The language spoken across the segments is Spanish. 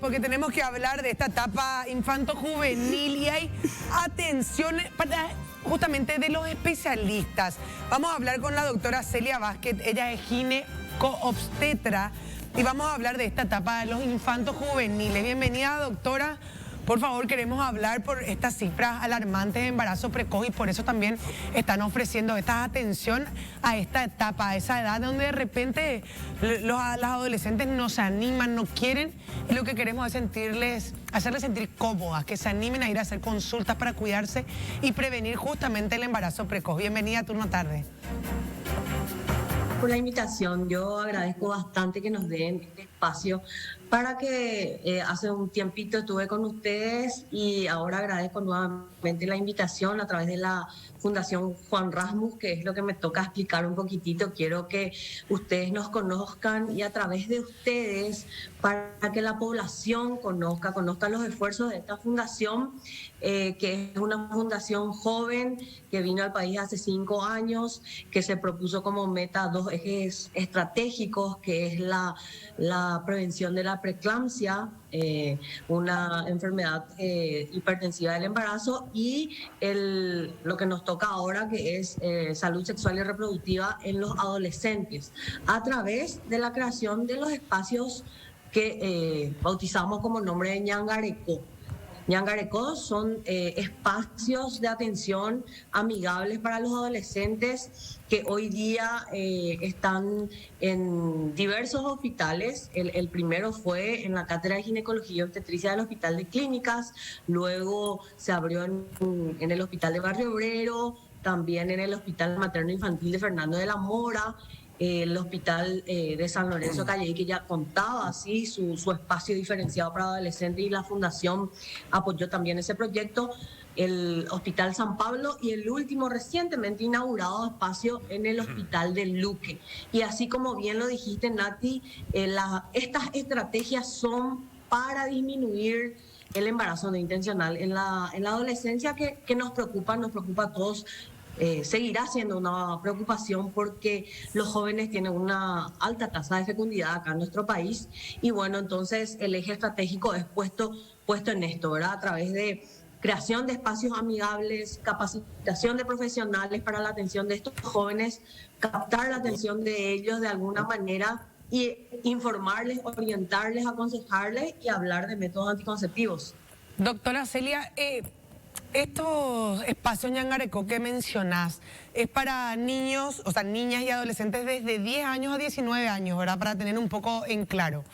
porque tenemos que hablar de esta etapa infanto-juvenil y hay atención para justamente de los especialistas. Vamos a hablar con la doctora Celia Vázquez, ella es gineco-obstetra y vamos a hablar de esta etapa de los infantos juveniles. Bienvenida, doctora. Por favor, queremos hablar por estas cifras alarmantes de embarazo precoz y por eso también están ofreciendo esta atención a esta etapa, a esa edad donde de repente las adolescentes no se animan, no quieren, y lo que queremos es hacerles sentir cómodas, que se animen a ir a hacer consultas para cuidarse y prevenir justamente el embarazo precoz. Bienvenida a Turno Tarde. Por la invitación, yo agradezco bastante que nos den este espacio para que hace un tiempito estuve con ustedes y ahora agradezco nuevamente la invitación a través de la Fundación Juan Rasmus, que es lo que me toca explicar un poquitito. Quiero que ustedes nos conozcan y a través de ustedes, para que la población conozca los esfuerzos de esta fundación, que es una fundación joven que vino al país hace 5 años, que se propuso como meta 2 ejes estratégicos, que es la prevención de la preeclampsia, una enfermedad hipertensiva del embarazo, y lo que nos toca ahora, que es salud sexual y reproductiva en los adolescentes, a través de la creación de los espacios que bautizamos como nombre de Ñangarecó. Ñangarecó son espacios de atención amigables para los adolescentes que hoy día están en diversos hospitales. El primero fue en la Cátedra de Ginecología y Obstetricia del Hospital de Clínicas, luego se abrió en el Hospital de Barrio Obrero, también en el Hospital Materno Infantil de Fernando de la Mora, el Hospital de San Lorenzo Calley, que ya contaba así su espacio diferenciado para adolescentes, y la Fundación apoyó también ese proyecto, el Hospital San Pablo y el último recientemente inaugurado espacio en el Hospital de Luque. Y así como bien lo dijiste, Nati, estas estrategias son para disminuir el embarazo no intencional en la adolescencia, que nos preocupa a todos. Seguirá siendo una preocupación porque los jóvenes tienen una alta tasa de fecundidad acá en nuestro país, y bueno, entonces el eje estratégico es puesto en esto, ¿verdad? A través de creación de espacios amigables, capacitación de profesionales para la atención de estos jóvenes, captar la atención de ellos de alguna manera y informarles, orientarles, aconsejarles y hablar de métodos anticonceptivos. Doctora Celia, estos espacios Ñangarecó que mencionás, es para niños, o sea, niñas y adolescentes desde 10 años a 19 años, ¿verdad? Para tener un poco en claro.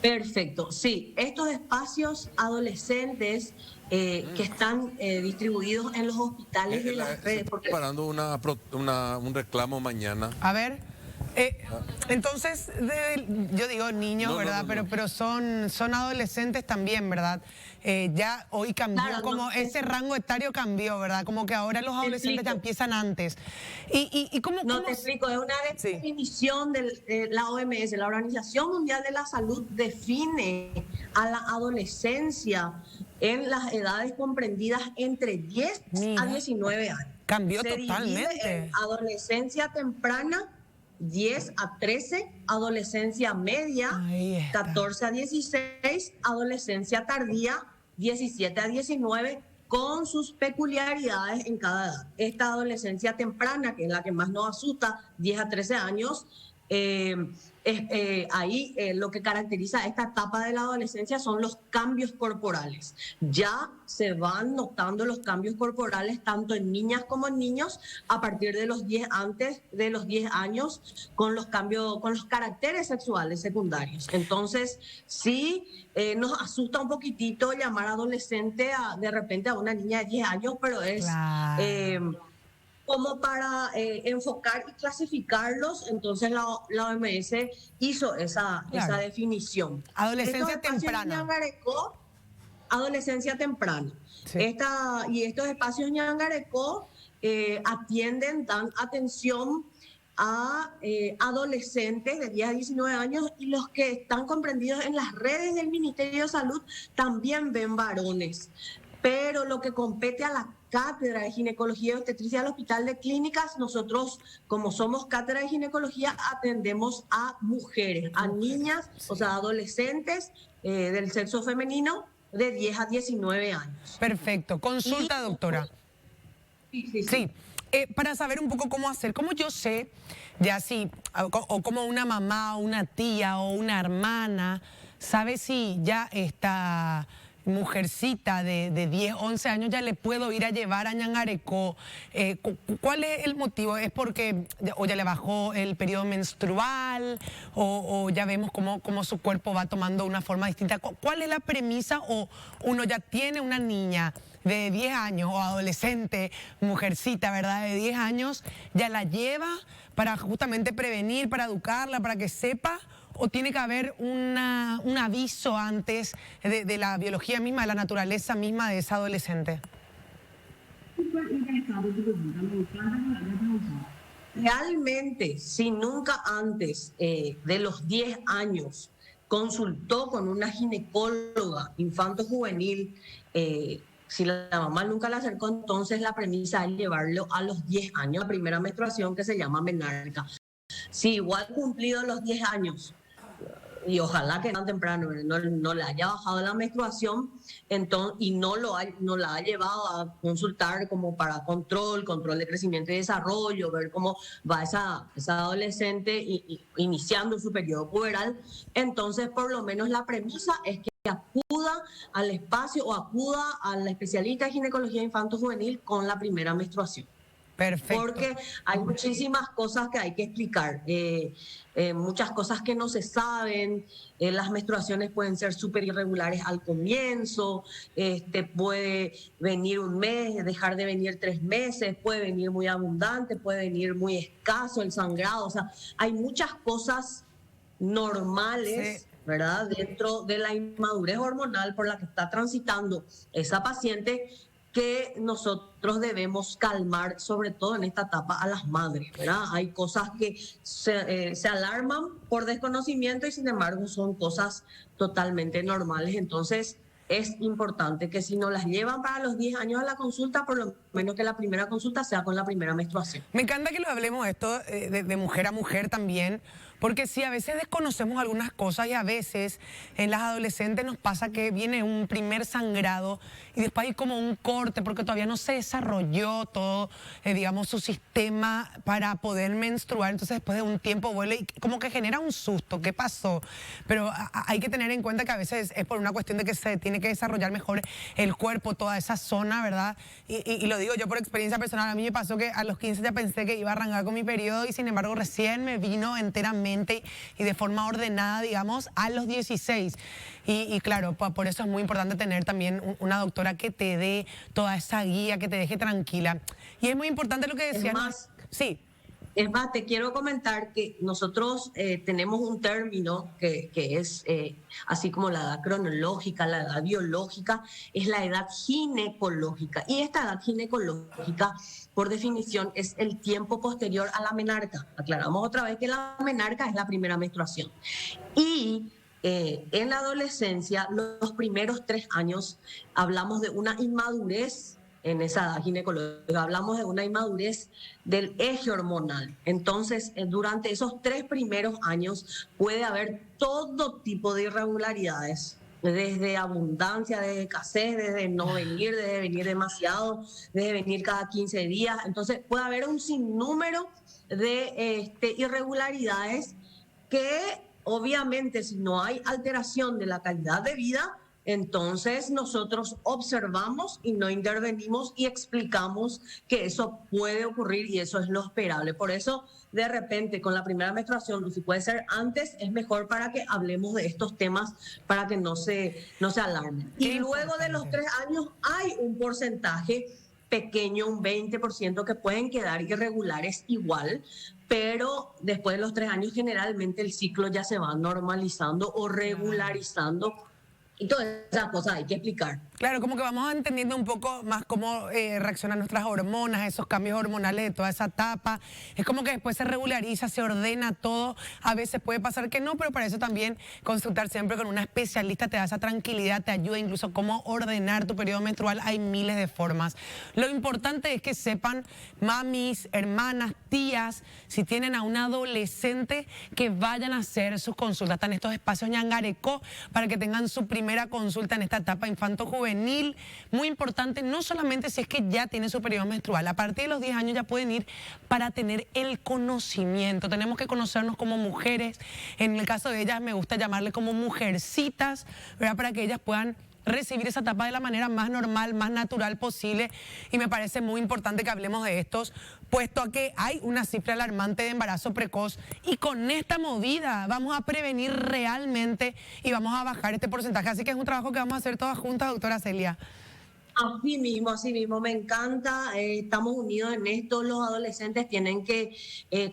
Perfecto, sí. Estos espacios adolescentes que están distribuidos en los hospitales de las redes. Estoy preparando un reclamo mañana. A ver. Entonces, yo digo niños, ¿verdad? No. Pero son adolescentes también, ¿verdad? Ya hoy cambió, claro, como ese rango etario cambió, ¿verdad? Como que ahora los adolescentes ya empiezan antes. ¿Y cómo? No, te explico, es una definición de la OMS, la Organización Mundial de la Salud define a la adolescencia en las edades comprendidas entre 10 a 19 años. Cambió totalmente. Adolescencia temprana, 10 a 13, adolescencia media, 14 a 16, adolescencia tardía, 17 a 19, con sus peculiaridades en cada edad. Esta adolescencia temprana, que es la que más nos asusta, 10 a 13 años, ahí lo que caracteriza a esta etapa de la adolescencia son los cambios corporales. Ya se van notando los cambios corporales tanto en niñas como en niños a partir de los 10 años, con los cambios, con los caracteres sexuales secundarios. Entonces, sí, nos asusta un poquitito llamar adolescente de repente a una niña de 10 años, pero es... Claro. Como para enfocar y clasificarlos, entonces la OMS hizo esa definición. Adolescencia temprana. Adolescencia temprana. Sí. Y estos espacios Ñangarecó atienden, dan atención a adolescentes de 10 a 19 años, y los que están comprendidos en las redes del Ministerio de Salud también ven varones. pero lo que compete a la cátedra de ginecología y obstetricia del Hospital de Clínicas, nosotros, como somos cátedra de ginecología, atendemos a mujeres, a niñas, o sea, adolescentes del sexo femenino de 10 a 19 años. Perfecto. Consulta, doctora. Sí. Para saber un poco cómo hacer, como yo sé, ya sí, o como una mamá, o una tía o una hermana, sabe si ya esta mujercita de 10, 11 años ya le puedo ir a llevar a Ñangarecó. ¿Cuál es el motivo? ¿Es porque o ya le bajó el periodo menstrual o ya vemos cómo su cuerpo va tomando una forma distinta? ¿Cuál es la premisa? ¿O uno ya tiene una niña de 10 años o adolescente, mujercita, ¿verdad? De 10 años, ya la lleva para justamente prevenir, para educarla, para que sepa? ¿O tiene que haber un aviso antes de la biología misma, de la naturaleza misma de esa adolescente? Realmente, si nunca antes de los 10 años consultó con una ginecóloga infanto-juvenil, si la mamá nunca la acercó, entonces la premisa es llevarlo a los 10 años, la primera menstruación que se llama menarca. Si igual cumplido los 10 años, y ojalá que tan temprano no le haya bajado la menstruación, entonces, y no la ha llevado a consultar como para control de crecimiento y desarrollo, ver cómo va esa adolescente iniciando su periodo puberal, entonces por lo menos la premisa es que acuda al espacio o acuda al especialista de ginecología infanto-juvenil con la primera menstruación. Perfecto. Porque hay muchísimas cosas que hay que explicar, muchas cosas que no se saben, las menstruaciones pueden ser súper irregulares al comienzo, puede venir un mes, dejar de venir 3 meses, puede venir muy abundante, puede venir muy escaso el sangrado, o sea, hay muchas cosas normales, sí, ¿verdad? Dentro de la inmadurez hormonal por la que está transitando esa paciente, que nosotros debemos calmar, sobre todo en esta etapa, a las madres, ¿verdad? Hay cosas que se alarman por desconocimiento y sin embargo son cosas totalmente normales. Entonces es importante que si nos las llevan para los 10 años a la consulta, por lo menos que la primera consulta sea con la primera menstruación. Me encanta que lo hablemos esto de mujer a mujer también, porque sí, a veces desconocemos algunas cosas y a veces en las adolescentes nos pasa que viene un primer sangrado y después hay como un corte porque todavía no se desarrolló todo, digamos, su sistema para poder menstruar. Entonces después de un tiempo vuelve y como que genera un susto. ¿Qué pasó? Pero hay que tener en cuenta que a veces es por una cuestión de que se tiene que desarrollar mejor el cuerpo, toda esa zona, ¿verdad? Y lo digo yo por experiencia personal. A mí me pasó que a los 15 ya pensé que iba a arrancar con mi periodo y sin embargo recién me vino enteramente y de forma ordenada, digamos, a los 16. Y claro, por eso es muy importante tener también una doctora que te dé toda esa guía, que te deje tranquila. Y es muy importante lo que decías. Es más, sí. Es más, te quiero comentar que nosotros tenemos un término que es, así como la edad cronológica, la edad biológica, es la edad ginecológica. Y esta edad ginecológica, por definición, es el tiempo posterior a la menarca. Aclaramos otra vez que la menarca es la primera menstruación. Y en la adolescencia, los primeros 3 años, hablamos de una inmadurez. En esa edad ginecológica hablamos de una inmadurez del eje hormonal. Entonces, durante esos 3 primeros años puede haber todo tipo de irregularidades, desde abundancia, desde escasez, desde no venir, desde venir demasiado, desde venir cada 15 días. Entonces, puede haber un sinnúmero de irregularidades que, obviamente, si no hay alteración de la calidad de vida, entonces nosotros observamos y no intervenimos y explicamos que eso puede ocurrir y eso es lo esperable. Por eso, de repente, con la primera menstruación, si puede ser antes, es mejor para que hablemos de estos temas, para que no se alarmen. Y luego de los 3 años hay un porcentaje pequeño, un 20%, que pueden quedar irregulares igual, pero después de los 3 años generalmente el ciclo ya se va normalizando o regularizando Y todas esas cosas hay que explicar. Claro, como que vamos entendiendo un poco más cómo reaccionan nuestras hormonas, esos cambios hormonales de toda esa etapa. Es como que después se regulariza, se ordena todo. A veces puede pasar que no, pero para eso también consultar siempre con una especialista te da esa tranquilidad, te ayuda incluso cómo ordenar tu periodo menstrual. Hay miles de formas. Lo importante es que sepan, mamis, hermanas, tías, si tienen a un adolescente, que vayan a hacer sus consultas. Están estos espacios Ñangarecó para que tengan su primera consulta en esta etapa infanto-juvenil. Muy importante, no solamente si es que ya tiene su periodo menstrual, a partir de los 10 años ya pueden ir para tener el conocimiento. Tenemos que conocernos como mujeres. En el caso de ellas me gusta llamarle como mujercitas, ¿verdad? Para que ellas puedan recibir esa etapa de la manera más normal, más natural posible. Y me parece muy importante que hablemos de estos, puesto a que hay una cifra alarmante de embarazo precoz, y con esta movida vamos a prevenir realmente y vamos a bajar este porcentaje. Así que es un trabajo que vamos a hacer todas juntas, doctora Celia. Así mismo, me encanta, estamos unidos en esto. Los adolescentes tienen que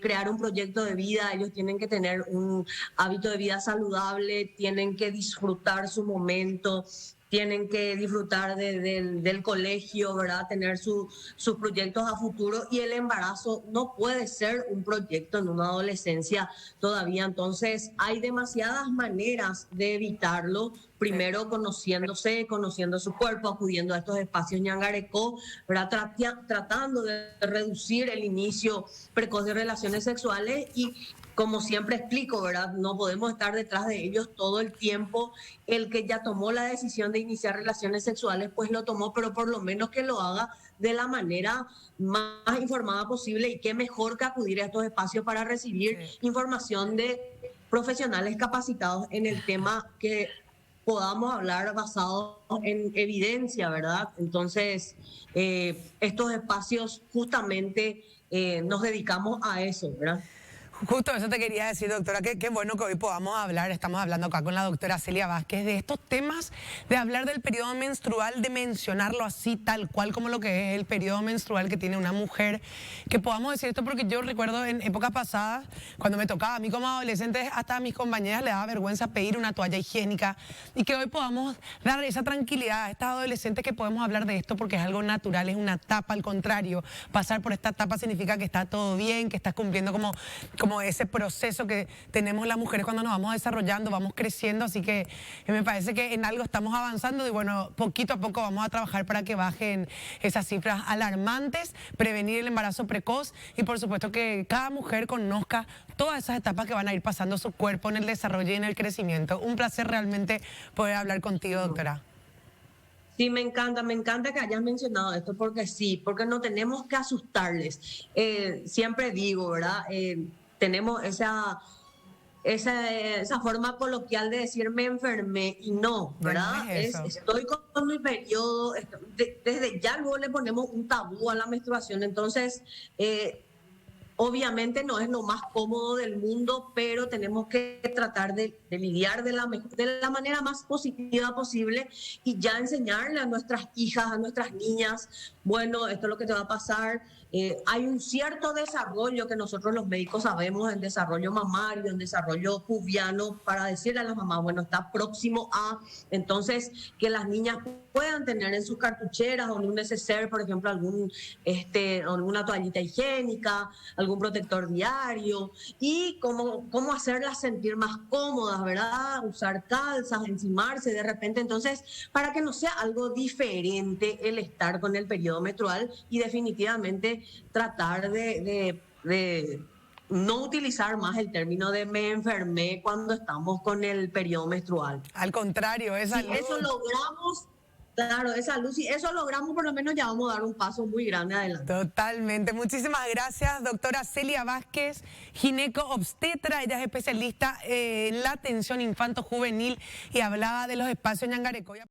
crear un proyecto de vida, ellos tienen que tener un hábito de vida saludable, tienen que disfrutar su momento, tienen que disfrutar del colegio, ¿verdad? Tener sus proyectos a futuro, y el embarazo no puede ser un proyecto en una adolescencia todavía. Entonces hay demasiadas maneras de evitarlo. Primero conociéndose, conociendo su cuerpo, acudiendo a estos espacios Ñangarecó, ¿verdad? Tratando de reducir el inicio precoz de relaciones sexuales. Y como siempre explico, ¿verdad? No podemos estar detrás de ellos todo el tiempo. El que ya tomó la decisión de iniciar relaciones sexuales, pues lo tomó, pero por lo menos que lo haga de la manera más informada posible, y qué mejor que acudir a estos espacios para recibir información de profesionales capacitados en el tema, que podamos hablar basado en evidencia, ¿verdad? Entonces, estos espacios justamente nos dedicamos a eso, ¿verdad? Justo eso te quería decir, doctora, que qué bueno que hoy podamos hablar. Estamos hablando acá con la doctora Celia Vázquez de estos temas, de hablar del periodo menstrual, de mencionarlo así, tal cual como lo que es el periodo menstrual que tiene una mujer. Que podamos decir esto porque yo recuerdo en épocas pasadas, cuando me tocaba a mí como adolescente, hasta a mis compañeras les daba vergüenza pedir una toalla higiénica, y que hoy podamos dar esa tranquilidad a estas adolescentes, que podemos hablar de esto porque es algo natural, es una etapa. Al contrario, pasar por esta etapa significa que está todo bien, que estás cumpliendo como ese proceso que tenemos las mujeres cuando nos vamos desarrollando, vamos creciendo. Así que me parece que en algo estamos avanzando, y bueno, poquito a poco vamos a trabajar para que bajen esas cifras alarmantes, prevenir el embarazo precoz, y por supuesto que cada mujer conozca todas esas etapas que van a ir pasando su cuerpo en el desarrollo y en el crecimiento. Un placer realmente poder hablar contigo, doctora. Sí, me encanta que hayas mencionado esto, porque sí, porque no tenemos que asustarles. Siempre digo, ¿verdad? Tenemos esa forma coloquial de decir me enfermé, y no, ¿verdad? No es eso. Estoy con mi periodo, desde ya luego le ponemos un tabú a la menstruación. Entonces, obviamente no es lo más cómodo del mundo, pero tenemos que tratar de lidiar de la manera más positiva posible, y ya enseñarle a nuestras hijas, a nuestras niñas, bueno, esto es lo que te va a pasar. Hay un cierto desarrollo que nosotros los médicos sabemos, en desarrollo mamario, en desarrollo pubiano, para decirle a las mamás, bueno, está próximo a. Entonces, que las niñas puedan tener en sus cartucheras o en un neceser, por ejemplo, alguna toallita higiénica, algún protector diario, y cómo hacerlas sentir más cómodas, ¿verdad? Usar calzas, encimarse de repente. Entonces, para que no sea algo diferente el estar con el periodo menstrual, y definitivamente tratar de no utilizar más el término de me enfermé cuando estamos con el periodo menstrual. Al contrario, esa Si eso logramos, claro, esa luz, si eso logramos, por lo menos ya vamos a dar un paso muy grande adelante. Totalmente. Muchísimas gracias, doctora Celia Vázquez, gineco-obstetra. Ella es especialista en la atención infanto-juvenil y hablaba de los espacios Ñangarecó.